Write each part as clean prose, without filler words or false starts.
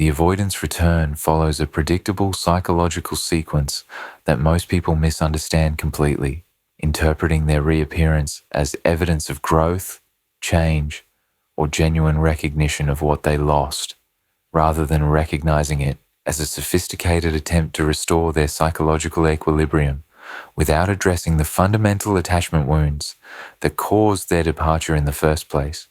The avoidance return follows a predictable psychological sequence that most people misunderstand completely, interpreting their reappearance as evidence of growth, change, or genuine recognition of what they lost, rather than recognizing it as a sophisticated attempt to restore their psychological equilibrium without addressing the fundamental attachment wounds that caused their departure in the first place.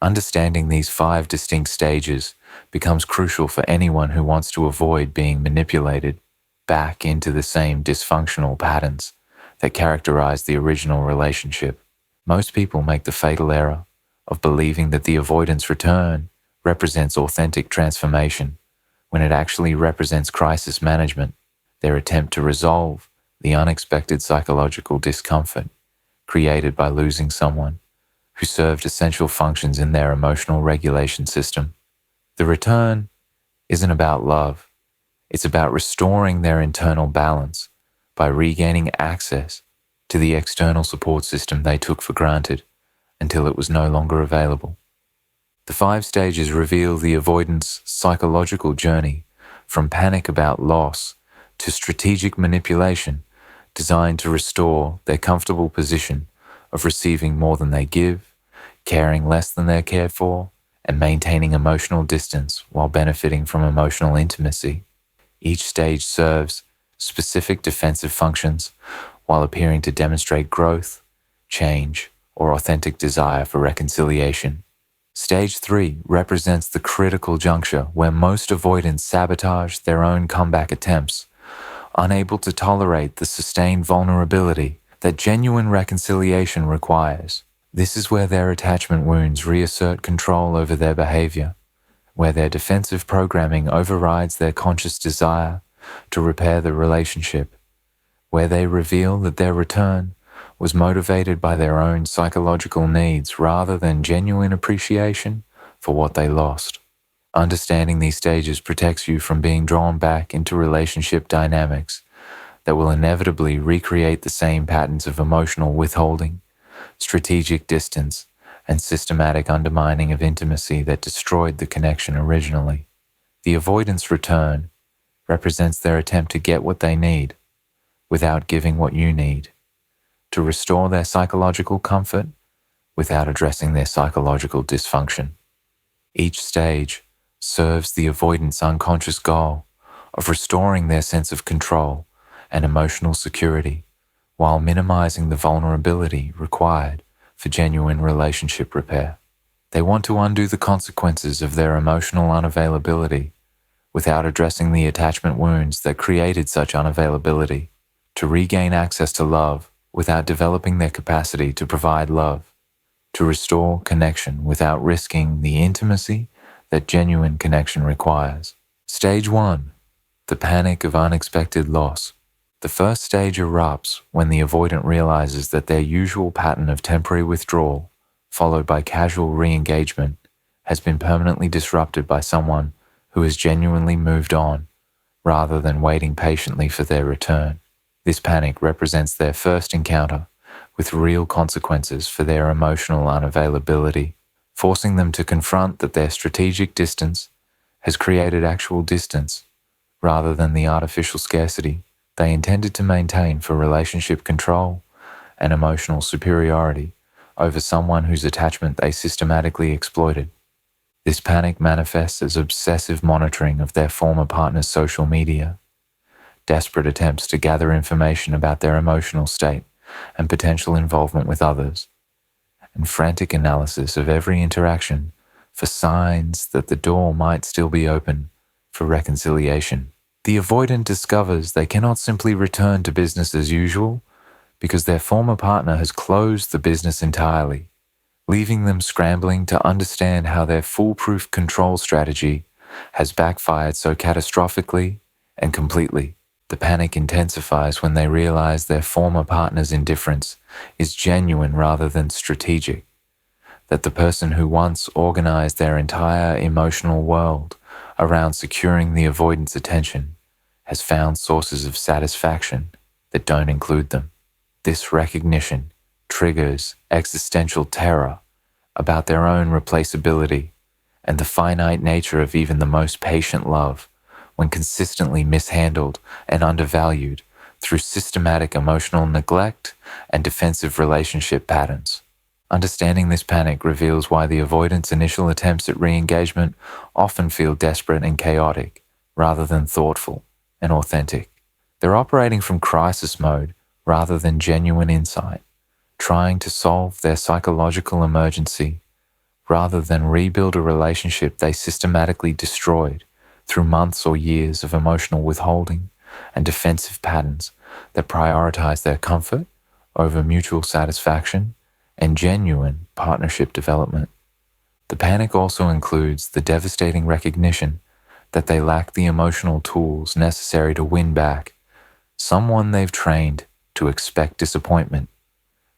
Understanding these 5 distinct stages becomes crucial for anyone who wants to avoid being manipulated back into the same dysfunctional patterns that characterize the original relationship. Most people make the fatal error of believing that the avoidance return represents authentic transformation when it actually represents crisis management, their attempt to resolve the unexpected psychological discomfort created by losing someone who served essential functions in their emotional regulation system. The return isn't about love. It's about restoring their internal balance by regaining access to the external support system they took for granted until it was no longer available. The 5 stages reveal the avoidance psychological journey from panic about loss to strategic manipulation designed to restore their comfortable position of receiving more than they give, caring less than they're cared for, and maintaining emotional distance while benefiting from emotional intimacy. Each stage serves specific defensive functions while appearing to demonstrate growth, change, or authentic desire for reconciliation. Stage 3 represents the critical juncture where most avoidants sabotage their own comeback attempts, unable to tolerate the sustained vulnerability that genuine reconciliation requires. This is where their attachment wounds reassert control over their behavior, where their defensive programming overrides their conscious desire to repair the relationship, where they reveal that their return was motivated by their own psychological needs rather than genuine appreciation for what they lost. Understanding these stages protects you from being drawn back into relationship dynamics that will inevitably recreate the same patterns of emotional withholding, strategic distance, and systematic undermining of intimacy that destroyed the connection originally. The avoidance return represents their attempt to get what they need without giving what you need, to restore their psychological comfort without addressing their psychological dysfunction. Each stage serves the avoidant's unconscious goal of restoring their sense of control and emotional security while minimizing the vulnerability required for genuine relationship repair. They want to undo the consequences of their emotional unavailability without addressing the attachment wounds that created such unavailability, to regain access to love without developing their capacity to provide love, to restore connection without risking the intimacy that genuine connection requires. Stage 1. The panic of unexpected loss. The first stage erupts when the avoidant realizes that their usual pattern of temporary withdrawal, followed by casual re-engagement, has been permanently disrupted by someone who has genuinely moved on, rather than waiting patiently for their return. This panic represents their first encounter with real consequences for their emotional unavailability, forcing them to confront that their strategic distance has created actual distance, rather than the artificial scarcity they intended to maintain for relationship control and emotional superiority over someone whose attachment they systematically exploited. This panic manifests as obsessive monitoring of their former partner's social media, desperate attempts to gather information about their emotional state and potential involvement with others, and frantic analysis of every interaction for signs that the door might still be open for reconciliation. The avoidant discovers they cannot simply return to business as usual because their former partner has closed the business entirely, leaving them scrambling to understand how their foolproof control strategy has backfired so catastrophically and completely. The panic intensifies when they realize their former partner's indifference is genuine rather than strategic, that the person who once organized their entire emotional world around securing the avoidant's attention has found sources of satisfaction that don't include them. This recognition triggers existential terror about their own replaceability and the finite nature of even the most patient love when consistently mishandled and undervalued through systematic emotional neglect and defensive relationship patterns. Understanding this panic reveals why the avoidant's initial attempts at re-engagement often feel desperate and chaotic, rather than thoughtful and authentic. They're operating from crisis mode rather than genuine insight, trying to solve their psychological emergency rather than rebuild a relationship they systematically destroyed through months or years of emotional withholding and defensive patterns that prioritize their comfort over mutual satisfaction and genuine partnership development. The panic also includes the devastating recognition that they lack the emotional tools necessary to win back someone they've trained to expect disappointment,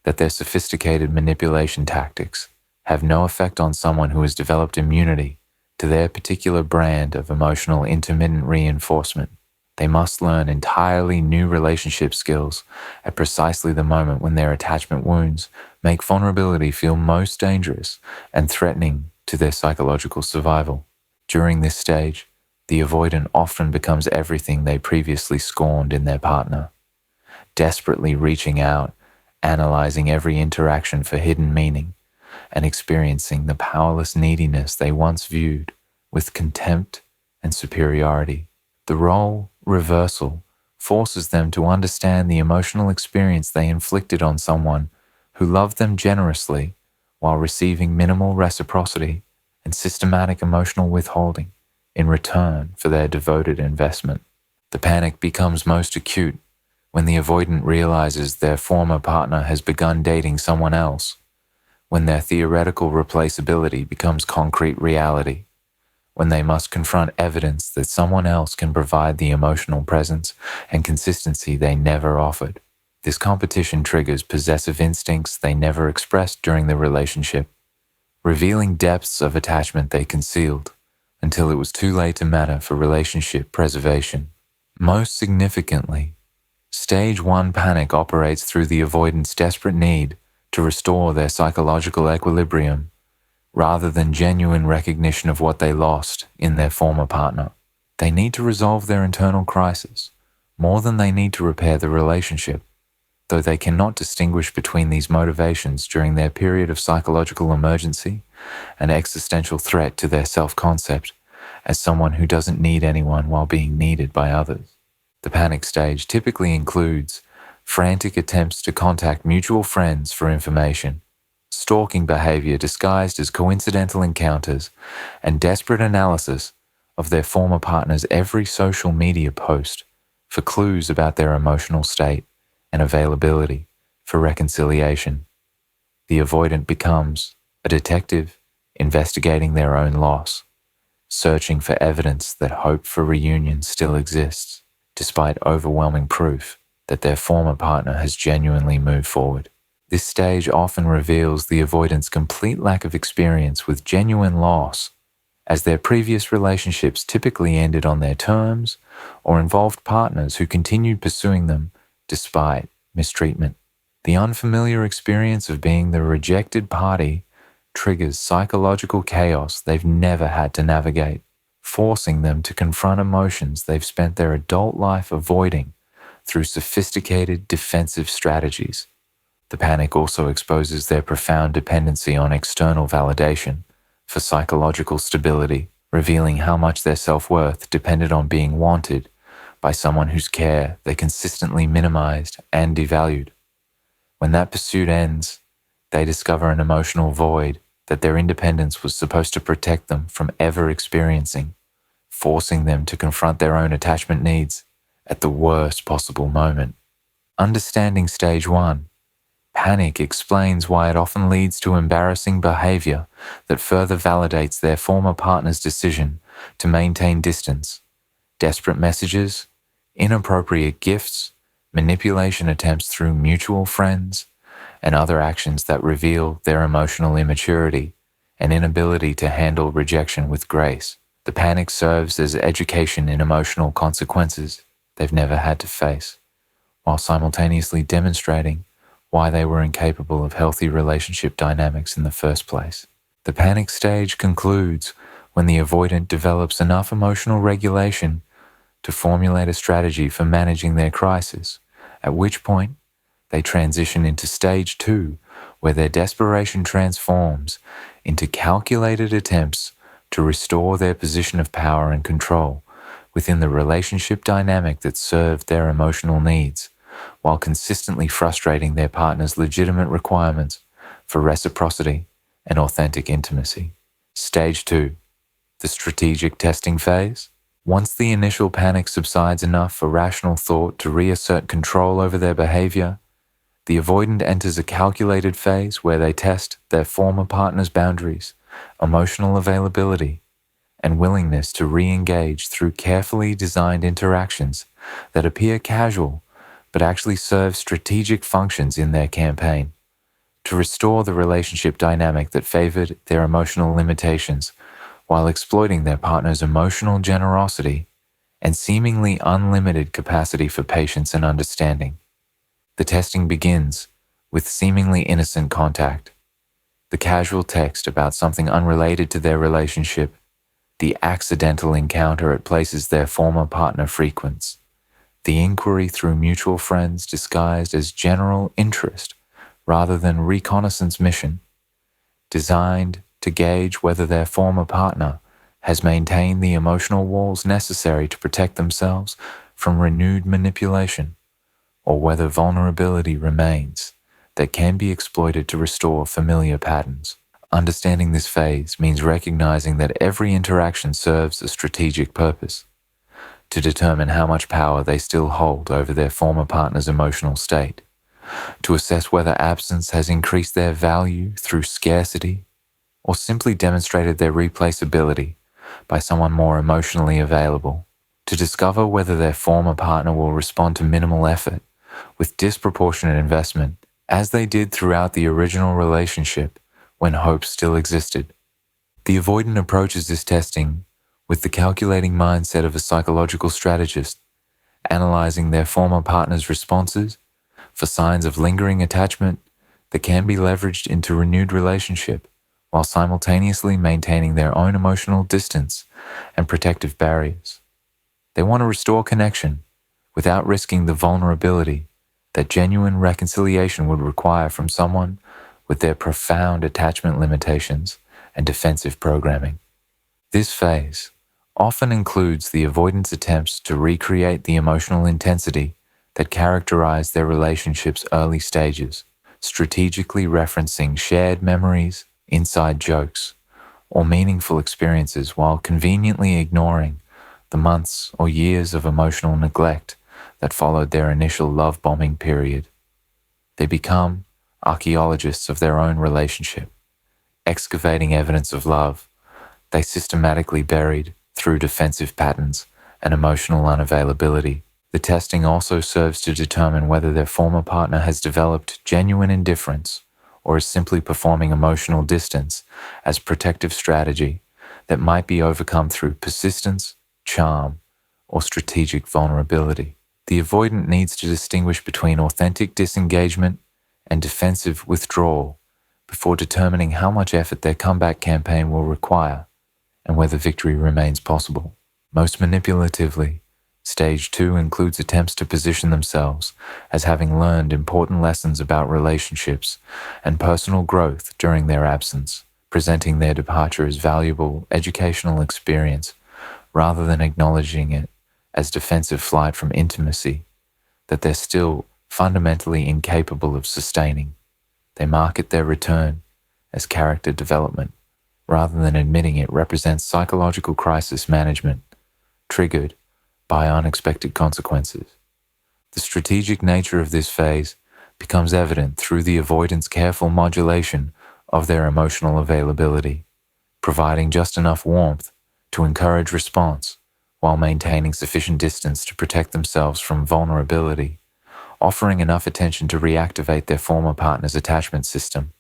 that their sophisticated manipulation tactics have no effect on someone who has developed immunity to their particular brand of emotional intermittent reinforcement. They must learn entirely new relationship skills at precisely the moment when their attachment wounds make vulnerability feel most dangerous and threatening to their psychological survival. During this stage, the avoidant often becomes everything they previously scorned in their partner, desperately reaching out, analyzing every interaction for hidden meaning, and experiencing the powerless neediness they once viewed with contempt and superiority. The role reversal forces them to understand the emotional experience they inflicted on someone who loved them generously while receiving minimal reciprocity and systematic emotional withholding in return for their devoted investment. The panic becomes most acute when the avoidant realizes their former partner has begun dating someone else, when their theoretical replaceability becomes concrete reality, when they must confront evidence that someone else can provide the emotional presence and consistency they never offered. This competition triggers possessive instincts they never expressed during the relationship, revealing depths of attachment they concealed until it was too late to matter for relationship preservation. Most significantly, Stage 1 panic operates through the avoidant's desperate need to restore their psychological equilibrium rather than genuine recognition of what they lost in their former partner. They need to resolve their internal crisis more than they need to repair the relationship, though they cannot distinguish between these motivations during their period of psychological emergency and existential threat to their self-concept as someone who doesn't need anyone while being needed by others. The panic stage typically includes frantic attempts to contact mutual friends for information, stalking behavior disguised as coincidental encounters, and desperate analysis of their former partner's every social media post for clues about their emotional state and availability for reconciliation. The avoidant becomes a detective investigating their own loss, searching for evidence that hope for reunion still exists, despite overwhelming proof that their former partner has genuinely moved forward. This stage often reveals the avoidant's complete lack of experience with genuine loss, as their previous relationships typically ended on their terms or involved partners who continued pursuing them despite mistreatment. The unfamiliar experience of being the rejected party triggers psychological chaos they've never had to navigate, forcing them to confront emotions they've spent their adult life avoiding through sophisticated defensive strategies. The panic also exposes their profound dependency on external validation for psychological stability, revealing how much their self-worth depended on being wanted by someone whose care they consistently minimized and devalued. When that pursuit ends, they discover an emotional void that their independence was supposed to protect them from ever experiencing, forcing them to confront their own attachment needs at the worst possible moment. Understanding stage 1, panic explains why it often leads to embarrassing behavior that further validates their former partner's decision to maintain distance. Desperate messages, inappropriate gifts, manipulation attempts through mutual friends, and other actions that reveal their emotional immaturity and inability to handle rejection with grace. The panic serves as education in emotional consequences they've never had to face, while simultaneously demonstrating why they were incapable of healthy relationship dynamics in the first place. The panic stage concludes when the avoidant develops enough emotional regulation to formulate a strategy for managing their crisis, at which point they transition into stage 2, where their desperation transforms into calculated attempts to restore their position of power and control within the relationship dynamic that served their emotional needs, while consistently frustrating their partner's legitimate requirements for reciprocity and authentic intimacy. Stage 2, the strategic testing phase. Once the initial panic subsides enough for rational thought to reassert control over their behavior, the avoidant enters a calculated phase where they test their former partner's boundaries, emotional availability, and willingness to re-engage through carefully designed interactions that appear casual but actually serve strategic functions in their campaign to restore the relationship dynamic that favored their emotional limitations while exploiting their partner's emotional generosity and seemingly unlimited capacity for patience and understanding. The testing begins with seemingly innocent contact, the casual text about something unrelated to their relationship, the accidental encounter it places their former partner frequents, the inquiry through mutual friends disguised as general interest rather than reconnaissance mission, designed to gauge whether their former partner has maintained the emotional walls necessary to protect themselves from renewed manipulation, or whether vulnerability remains that can be exploited to restore familiar patterns. Understanding this phase means recognizing that every interaction serves a strategic purpose to determine how much power they still hold over their former partner's emotional state, to assess whether absence has increased their value through scarcity or simply demonstrated their replaceability by someone more emotionally available, to discover whether their former partner will respond to minimal effort with disproportionate investment as they did throughout the original relationship when hope still existed. The avoidant approaches this testing with the calculating mindset of a psychological strategist, analyzing their former partner's responses for signs of lingering attachment that can be leveraged into renewed relationship while simultaneously maintaining their own emotional distance and protective barriers. They want to restore connection without risking the vulnerability that genuine reconciliation would require from someone with their profound attachment limitations and defensive programming. This phase often includes the avoidant's attempts to recreate the emotional intensity that characterized their relationship's early stages, strategically referencing shared memories, inside jokes, or meaningful experiences while conveniently ignoring the months or years of emotional neglect that followed their initial love-bombing period. They become archaeologists of their own relationship, excavating evidence of love they systematically buried through defensive patterns and emotional unavailability. The testing also serves to determine whether their former partner has developed genuine indifference or is simply performing emotional distance as protective strategy that might be overcome through persistence, charm, or strategic vulnerability. The avoidant needs to distinguish between authentic disengagement and defensive withdrawal before determining how much effort their comeback campaign will require and whether victory remains possible. Most manipulatively, Stage 2 includes attempts to position themselves as having learned important lessons about relationships and personal growth during their absence, presenting their departure as valuable educational experience rather than acknowledging it as defensive flight from intimacy that they're still fundamentally incapable of sustaining. They market their return as character development rather than admitting it represents psychological crisis management triggered by unexpected consequences. The strategic nature of this phase becomes evident through the avoidant's careful modulation of their emotional availability, providing just enough warmth to encourage response while maintaining sufficient distance to protect themselves from vulnerability, offering enough attention to reactivate their former partner's attachment system,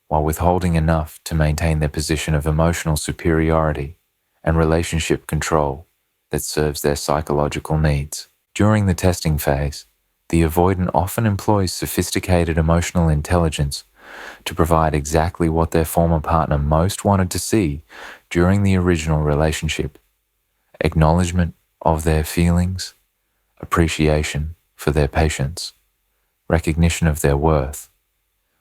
while withholding enough to maintain their position of emotional superiority and relationship control that serves their psychological needs. During the testing phase, the avoidant often employs sophisticated emotional intelligence to provide exactly what their former partner most wanted to see during the original relationship: acknowledgement of their feelings, appreciation for their patience, recognition of their worth,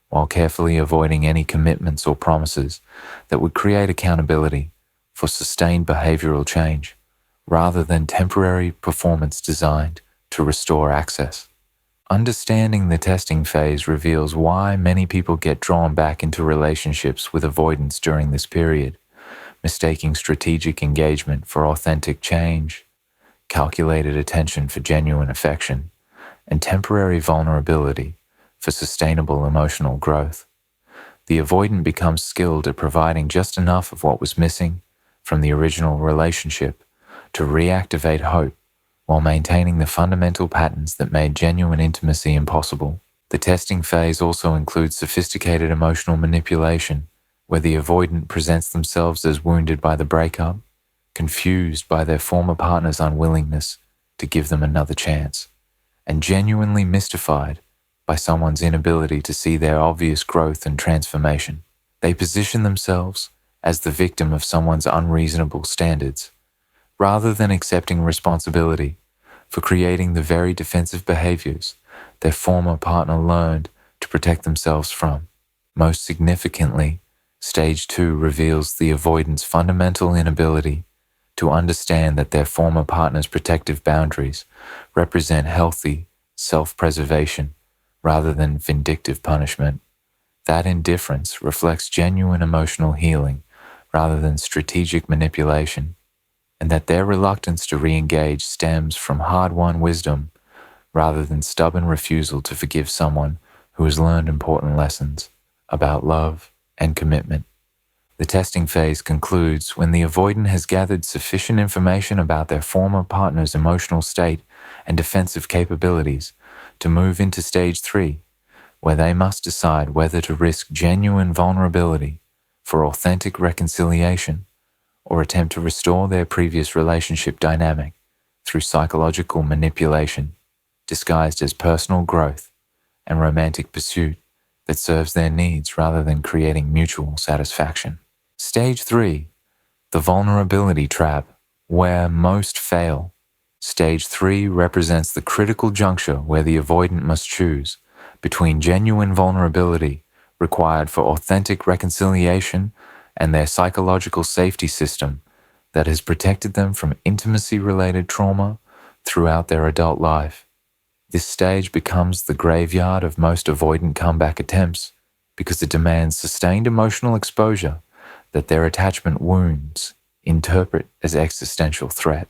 while carefully avoiding any commitments or promises that would create accountability for sustained behavioral change, rather than temporary performance designed to restore access. Understanding the testing phase reveals why many people get drawn back into relationships with avoidance during this period, mistaking strategic engagement for authentic change, calculated attention for genuine affection, and temporary vulnerability for sustainable emotional growth. The avoidant becomes skilled at providing just enough of what was missing from the original relationship to reactivate hope while maintaining the fundamental patterns that made genuine intimacy impossible. The testing phase also includes sophisticated emotional manipulation, where the avoidant presents themselves as wounded by the breakup, confused by their former partner's unwillingness to give them another chance, and genuinely mystified by someone's inability to see their obvious growth and transformation. They position themselves as the victim of someone's unreasonable standards, rather than accepting responsibility for creating the very defensive behaviors their former partner learned to protect themselves from. Most significantly, Stage 2 reveals the avoidant's fundamental inability to understand that their former partner's protective boundaries represent healthy self-preservation rather than vindictive punishment. That indifference reflects genuine emotional healing rather than strategic manipulation, and that their reluctance to re-engage stems from hard-won wisdom rather than stubborn refusal to forgive someone who has learned important lessons about love and commitment. The testing phase concludes when the avoidant has gathered sufficient information about their former partner's emotional state and defensive capabilities to move into Stage 3, where they must decide whether to risk genuine vulnerability for authentic reconciliation or attempt to restore their previous relationship dynamic through psychological manipulation, disguised as personal growth and romantic pursuit that serves their needs rather than creating mutual satisfaction. Stage 3, the vulnerability trap, where most fail. Stage 3 represents the critical juncture where the avoidant must choose between genuine vulnerability required for authentic reconciliation and their psychological safety system that has protected them from intimacy-related trauma throughout their adult life. This stage becomes the graveyard of most avoidant comeback attempts because it demands sustained emotional exposure that their attachment wounds interpret as existential threat,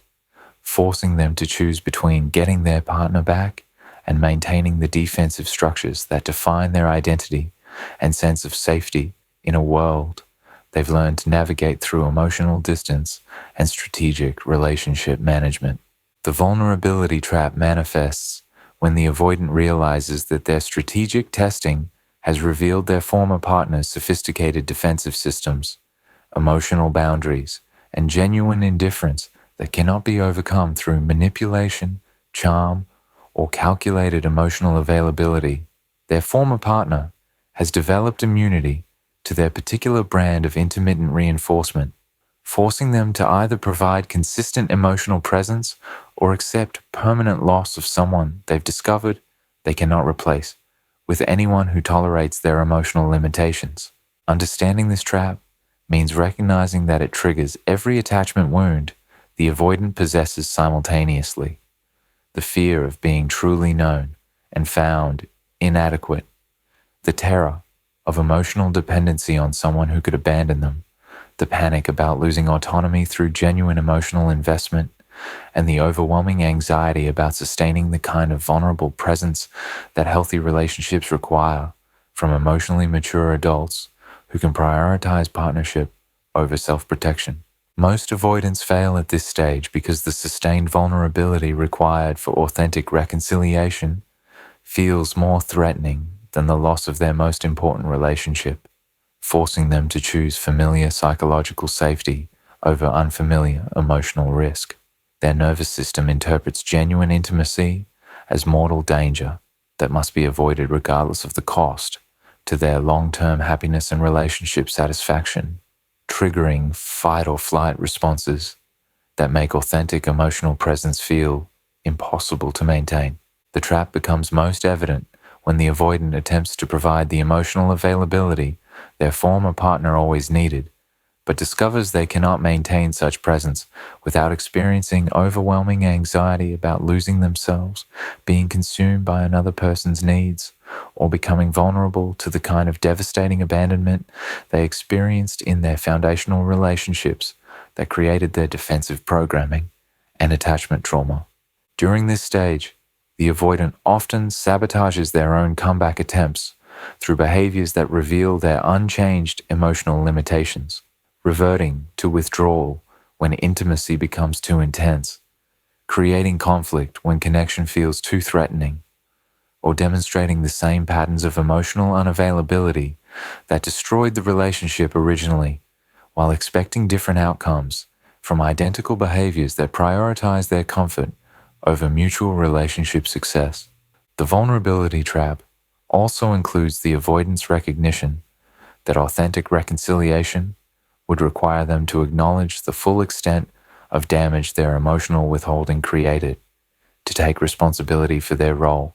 forcing them to choose between getting their partner back and maintaining the defensive structures that define their identity and sense of safety in a world they've learned to navigate through emotional distance and strategic relationship management. The vulnerability trap manifests when the avoidant realizes that their strategic testing has revealed their former partner's sophisticated defensive systems, emotional boundaries, and genuine indifference that cannot be overcome through manipulation, charm, or calculated emotional availability. Their former partner has developed immunity to their particular brand of intermittent reinforcement, forcing them to either provide consistent emotional presence or accept permanent loss of someone they've discovered they cannot replace with anyone who tolerates their emotional limitations. Understanding this trap means recognizing that it triggers every attachment wound the avoidant possesses simultaneously: the fear of being truly known and found inadequate, the terror of emotional dependency on someone who could abandon them, the panic about losing autonomy through genuine emotional investment, and the overwhelming anxiety about sustaining the kind of vulnerable presence that healthy relationships require from emotionally mature adults who can prioritize partnership over self-protection. Most avoidants fail at this stage because the sustained vulnerability required for authentic reconciliation feels more threatening than the loss of their most important relationship, forcing them to choose familiar psychological safety over unfamiliar emotional risk. Their nervous system interprets genuine intimacy as mortal danger that must be avoided regardless of the cost, to their long-term happiness and relationship satisfaction, triggering fight or flight responses that make authentic emotional presence feel impossible to maintain. The trap becomes most evident when the avoidant attempts to provide the emotional availability their former partner always needed, but discovers they cannot maintain such presence without experiencing overwhelming anxiety about losing themselves, being consumed by another person's needs, or becoming vulnerable to the kind of devastating abandonment they experienced in their foundational relationships that created their defensive programming and attachment trauma. During this stage, the avoidant often sabotages their own comeback attempts through behaviors that reveal their unchanged emotional limitations, reverting to withdrawal when intimacy becomes too intense, creating conflict when connection feels too threatening, or demonstrating the same patterns of emotional unavailability that destroyed the relationship originally, while expecting different outcomes from identical behaviors that prioritize their comfort over mutual relationship success. The vulnerability trap also includes the avoidance recognition that authentic reconciliation would require them to acknowledge the full extent of damage their emotional withholding created, to take responsibility for their role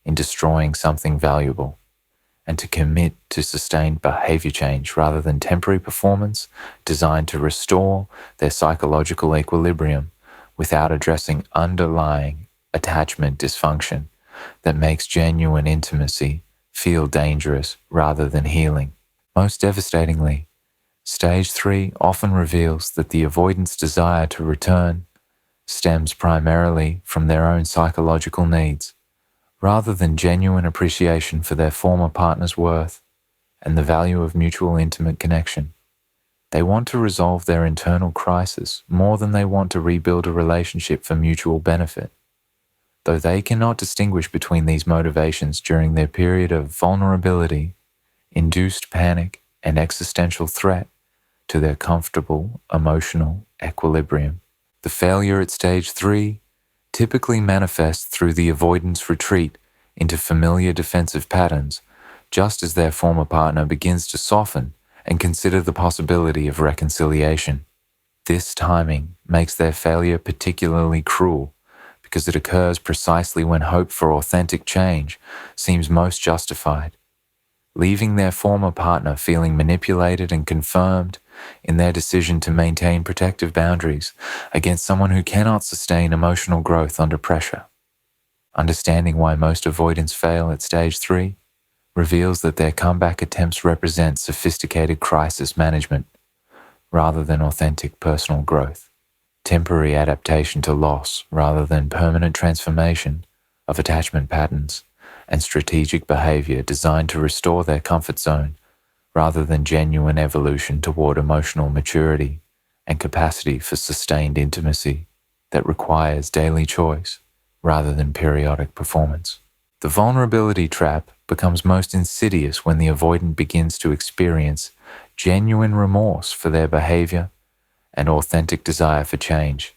in destroying something valuable, and to commit to sustained behavior change rather than temporary performance designed to restore their psychological equilibrium without addressing underlying attachment dysfunction that makes genuine intimacy feel dangerous rather than healing. Most devastatingly, Stage 3 often reveals that the avoidant's desire to return stems primarily from their own psychological needs, rather than genuine appreciation for their former partner's worth and the value of mutual intimate connection. They want to resolve their internal crisis more than they want to rebuild a relationship for mutual benefit. Though they cannot distinguish between these motivations during their period of vulnerability, induced panic, and existential threat to their comfortable emotional equilibrium. The failure at stage 3 typically manifests through the avoidant's retreat into familiar defensive patterns, just as their former partner begins to soften and consider the possibility of reconciliation. This timing makes their failure particularly cruel because it occurs precisely when hope for authentic change seems most justified, leaving their former partner feeling manipulated and confirmed in their decision to maintain protective boundaries against someone who cannot sustain emotional growth under pressure. Understanding why most avoidants fail at stage 3 reveals that their comeback attempts represent sophisticated crisis management rather than authentic personal growth, temporary adaptation to loss rather than permanent transformation of attachment patterns, and strategic behavior designed to restore their comfort zone rather than genuine evolution toward emotional maturity and capacity for sustained intimacy that requires daily choice rather than periodic performance. The vulnerability trap becomes most insidious when the avoidant begins to experience genuine remorse for their behavior and authentic desire for change,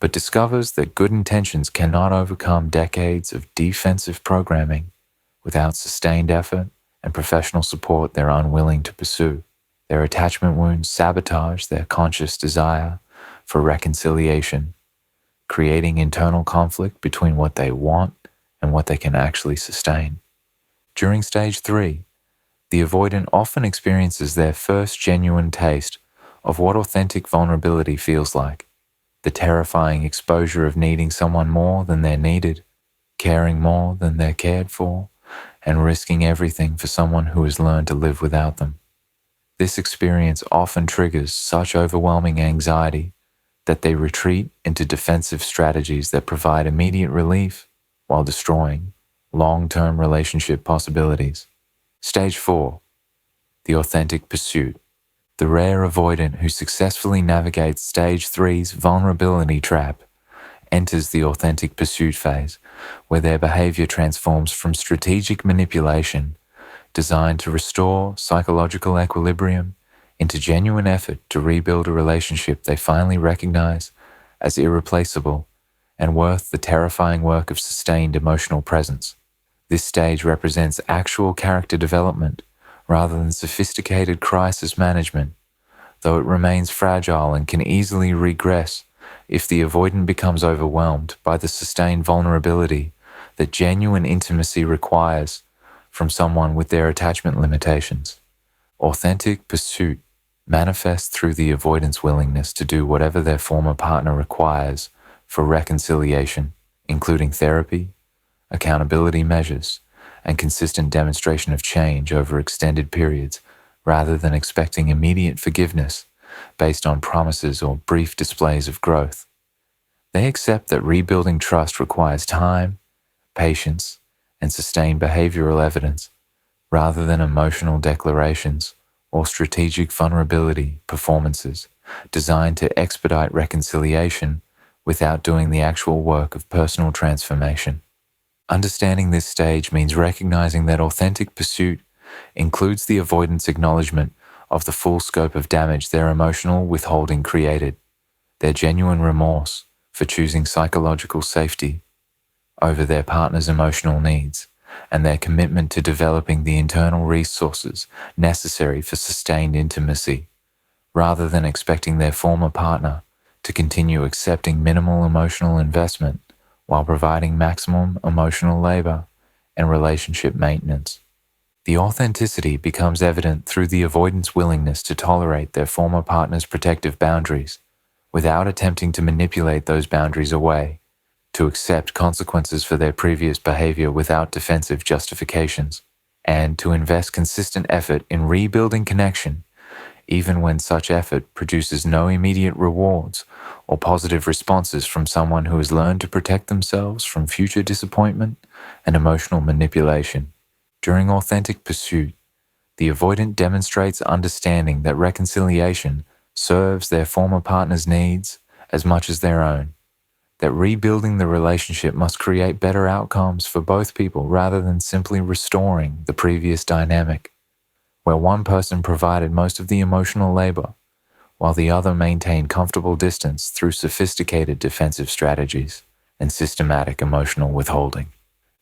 but discovers that good intentions cannot overcome decades of defensive programming without sustained effort and professional support they're unwilling to pursue. Their attachment wounds sabotage their conscious desire for reconciliation, creating internal conflict between what they want and what they can actually sustain. During stage 3, the avoidant often experiences their first genuine taste of what authentic vulnerability feels like, the terrifying exposure of needing someone more than they're needed, caring more than they're cared for, and risking everything for someone who has learned to live without them. This experience often triggers such overwhelming anxiety that they retreat into defensive strategies that provide immediate relief while destroying long-term relationship possibilities. Stage 4, the authentic pursuit. The rare avoidant who successfully navigates stage 3's vulnerability trap enters the authentic pursuit phase, where their behavior transforms from strategic manipulation designed to restore psychological equilibrium into genuine effort to rebuild a relationship they finally recognize as irreplaceable and worth the terrifying work of sustained emotional presence. This stage represents actual character development rather than sophisticated crisis management, though it remains fragile and can easily regress if the avoidant becomes overwhelmed by the sustained vulnerability that genuine intimacy requires from someone with their attachment limitations. Authentic pursuit manifests through the avoidant's willingness to do whatever their former partner requires for reconciliation, including therapy, accountability measures, and consistent demonstration of change over extended periods, rather than expecting immediate forgiveness based on promises or brief displays of growth. They accept that rebuilding trust requires time, patience, and sustained behavioral evidence, rather than emotional declarations or strategic vulnerability performances designed to expedite reconciliation without doing the actual work of personal transformation. Understanding this stage means recognizing that authentic pursuit includes the avoidance acknowledgement of the full scope of damage their emotional withholding created, their genuine remorse for choosing psychological safety over their partner's emotional needs, and their commitment to developing the internal resources necessary for sustained intimacy, rather than expecting their former partner to continue accepting minimal emotional investment while providing maximum emotional labor and relationship maintenance. The authenticity becomes evident through the avoidant's willingness to tolerate their former partner's protective boundaries without attempting to manipulate those boundaries away, to accept consequences for their previous behavior without defensive justifications, and to invest consistent effort in rebuilding connection, even when such effort produces no immediate rewards or positive responses from someone who has learned to protect themselves from future disappointment and emotional manipulation. During authentic pursuit, the avoidant demonstrates understanding that reconciliation serves their former partner's needs as much as their own, that rebuilding the relationship must create better outcomes for both people rather than simply restoring the previous dynamic, where one person provided most of the emotional labor, while the other maintained comfortable distance through sophisticated defensive strategies and systematic emotional withholding.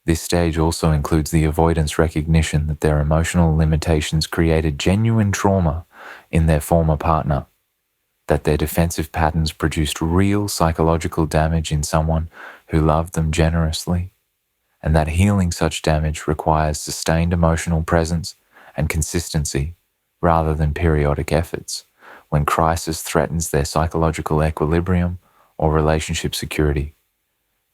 This stage also includes the avoidant's recognition that their emotional limitations created genuine trauma in their former partner, that their defensive patterns produced real psychological damage in someone who loved them generously, and that healing such damage requires sustained emotional presence and consistency rather than periodic efforts when crisis threatens their psychological equilibrium or relationship security.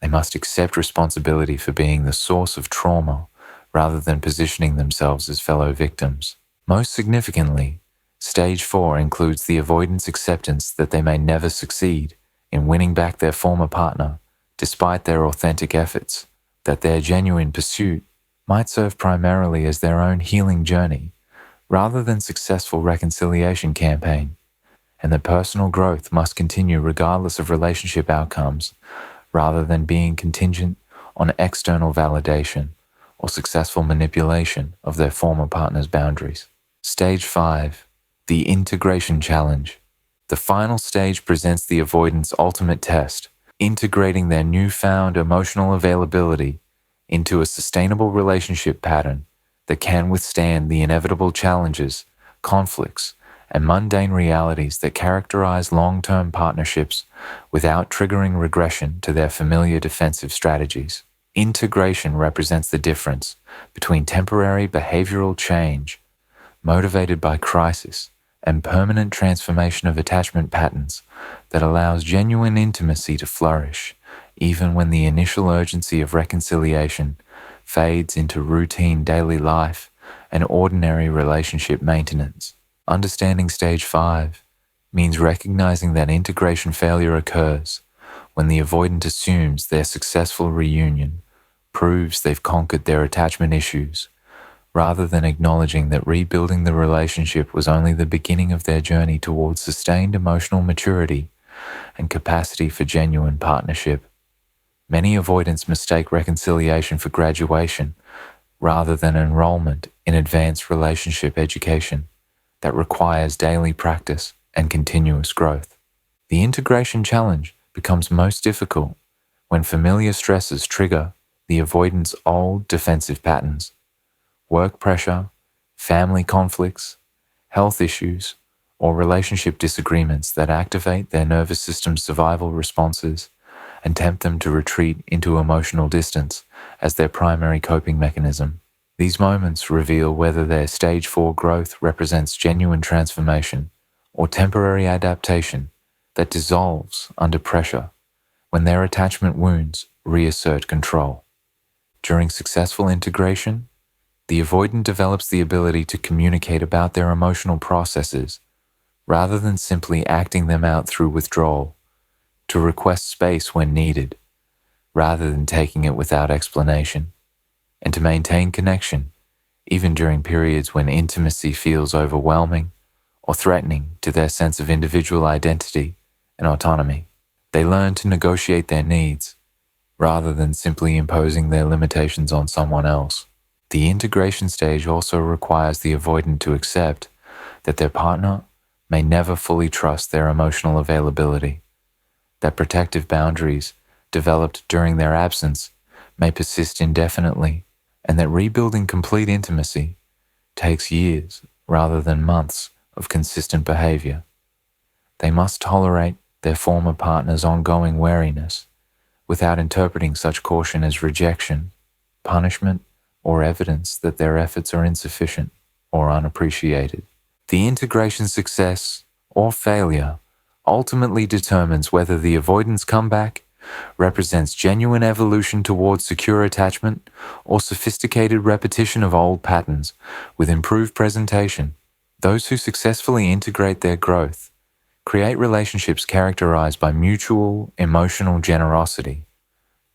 They must accept responsibility for being the source of trauma rather than positioning themselves as fellow victims. Most significantly, Stage 4 includes the avoidance acceptance that they may never succeed in winning back their former partner despite their authentic efforts, that their genuine pursuit might serve primarily as their own healing journey rather than successful reconciliation campaign, and that personal growth must continue regardless of relationship outcomes rather than being contingent on external validation or successful manipulation of their former partner's boundaries. Stage 5. The integration challenge. The final stage presents the avoidant's ultimate test, integrating their newfound emotional availability into a sustainable relationship pattern that can withstand the inevitable challenges, conflicts, and mundane realities that characterize long-term partnerships without triggering regression to their familiar defensive strategies. Integration represents the difference between temporary behavioral change motivated by crisis and permanent transformation of attachment patterns that allows genuine intimacy to flourish, even when the initial urgency of reconciliation fades into routine daily life and ordinary relationship maintenance. Understanding Stage 5 means recognizing that integration failure occurs when the avoidant assumes their successful reunion proves they've conquered their attachment issues, rather than acknowledging that rebuilding the relationship was only the beginning of their journey towards sustained emotional maturity and capacity for genuine partnership. Many avoidants mistake reconciliation for graduation rather than enrollment in advanced relationship education that requires daily practice and continuous growth. The integration challenge becomes most difficult when familiar stresses trigger the avoidant's old defensive patterns. Work pressure, family conflicts, health issues, or relationship disagreements that activate their nervous system's survival responses and tempt them to retreat into emotional distance as their primary coping mechanism. These moments reveal whether their stage 4 growth represents genuine transformation or temporary adaptation that dissolves under pressure when their attachment wounds reassert control. During successful integration, the avoidant develops the ability to communicate about their emotional processes rather than simply acting them out through withdrawal, to request space when needed rather than taking it without explanation, and to maintain connection even during periods when intimacy feels overwhelming or threatening to their sense of individual identity and autonomy. They learn to negotiate their needs rather than simply imposing their limitations on someone else. The integration stage also requires the avoidant to accept that their partner may never fully trust their emotional availability, that protective boundaries developed during their absence may persist indefinitely, and that rebuilding complete intimacy takes years rather than months of consistent behavior. They must tolerate their former partner's ongoing wariness without interpreting such caution as rejection, punishment, or evidence that their efforts are insufficient or unappreciated. The integration success or failure ultimately determines whether the avoidance comeback represents genuine evolution towards secure attachment or sophisticated repetition of old patterns with improved presentation. Those who successfully integrate their growth create relationships characterized by mutual emotional generosity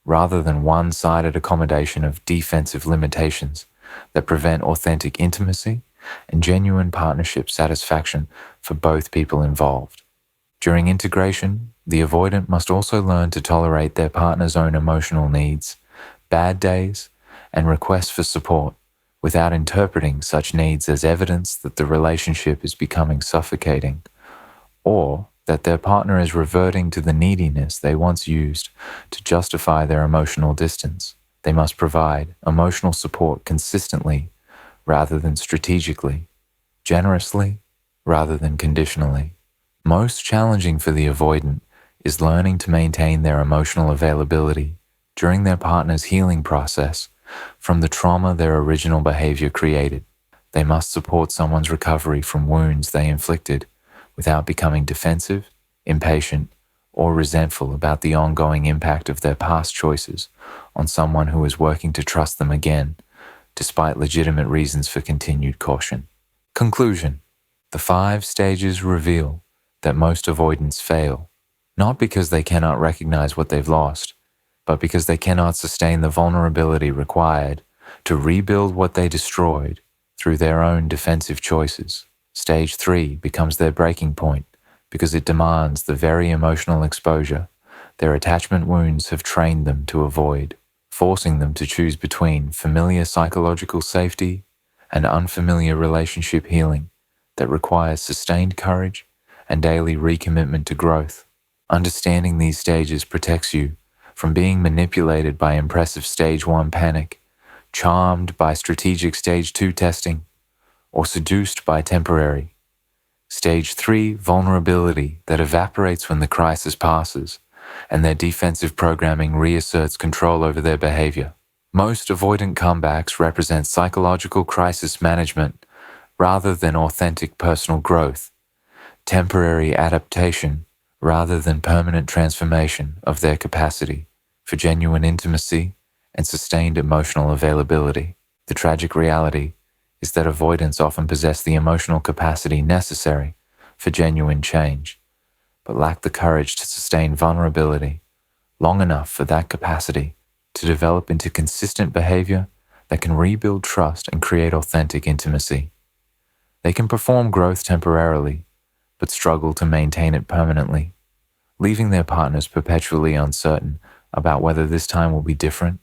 rather than one-sided accommodation of defensive limitations that prevent authentic intimacy and genuine partnership satisfaction for both people involved. During integration, the avoidant must also learn to tolerate their partner's own emotional needs, bad days, and requests for support without interpreting such needs as evidence that the relationship is becoming suffocating or that their partner is reverting to the neediness they once used to justify their emotional distance. They must provide emotional support consistently rather than strategically, generously rather than conditionally. Most challenging for the avoidant is learning to maintain their emotional availability during their partner's healing process from the trauma their original behavior created. They must support someone's recovery from wounds they inflicted without becoming defensive, impatient, or resentful about the ongoing impact of their past choices on someone who is working to trust them again, despite legitimate reasons for continued caution. Conclusion: the 5 stages reveal that most avoidants fail, not because they cannot recognize what they've lost, but because they cannot sustain the vulnerability required to rebuild what they destroyed through their own defensive choices. Stage 3 becomes their breaking point because it demands the very emotional exposure their attachment wounds have trained them to avoid, forcing them to choose between familiar psychological safety and unfamiliar relationship healing that requires sustained courage and daily recommitment to growth. Understanding these stages protects you from being manipulated by impressive stage 1 panic, charmed by strategic stage 2 testing, or seduced by temporary stage 3 vulnerability that evaporates when the crisis passes and their defensive programming reasserts control over their behavior. Most avoidant comebacks represent psychological crisis management rather than authentic personal growth, temporary adaptation rather than permanent transformation of their capacity for genuine intimacy and sustained emotional availability. The tragic reality is that avoidants often possess the emotional capacity necessary for genuine change, but lack the courage to sustain vulnerability long enough for that capacity to develop into consistent behavior that can rebuild trust and create authentic intimacy. They can perform growth temporarily, but struggle to maintain it permanently, leaving their partners perpetually uncertain about whether this time will be different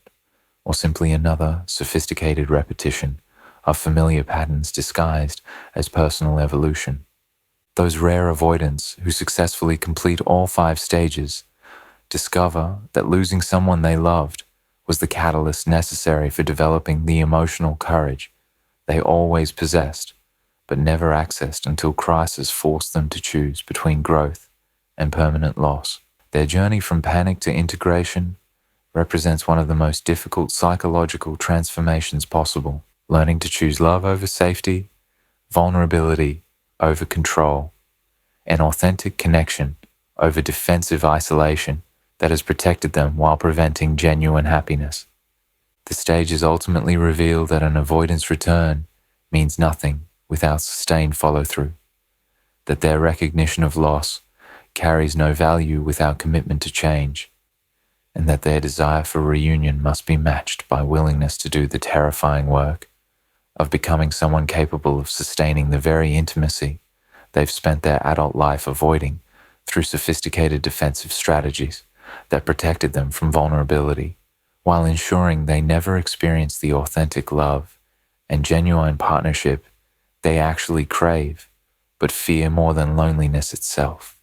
or simply another sophisticated repetition of familiar patterns disguised as personal evolution. Those rare avoidants who successfully complete all 5 stages discover that losing someone they loved was the catalyst necessary for developing the emotional courage they always possessed, but never accessed until crisis forced them to choose between growth and permanent loss. Their journey from panic to integration represents one of the most difficult psychological transformations possible, learning to choose love over safety, vulnerability over control, and authentic connection over defensive isolation that has protected them while preventing genuine happiness. The stages ultimately reveal that an avoidance return means nothing without sustained follow-through, that their recognition of loss carries no value without commitment to change, and that their desire for reunion must be matched by willingness to do the terrifying work of becoming someone capable of sustaining the very intimacy they've spent their adult life avoiding through sophisticated defensive strategies that protected them from vulnerability, while ensuring they never experience the authentic love and genuine partnership they actually crave, but fear more than loneliness itself.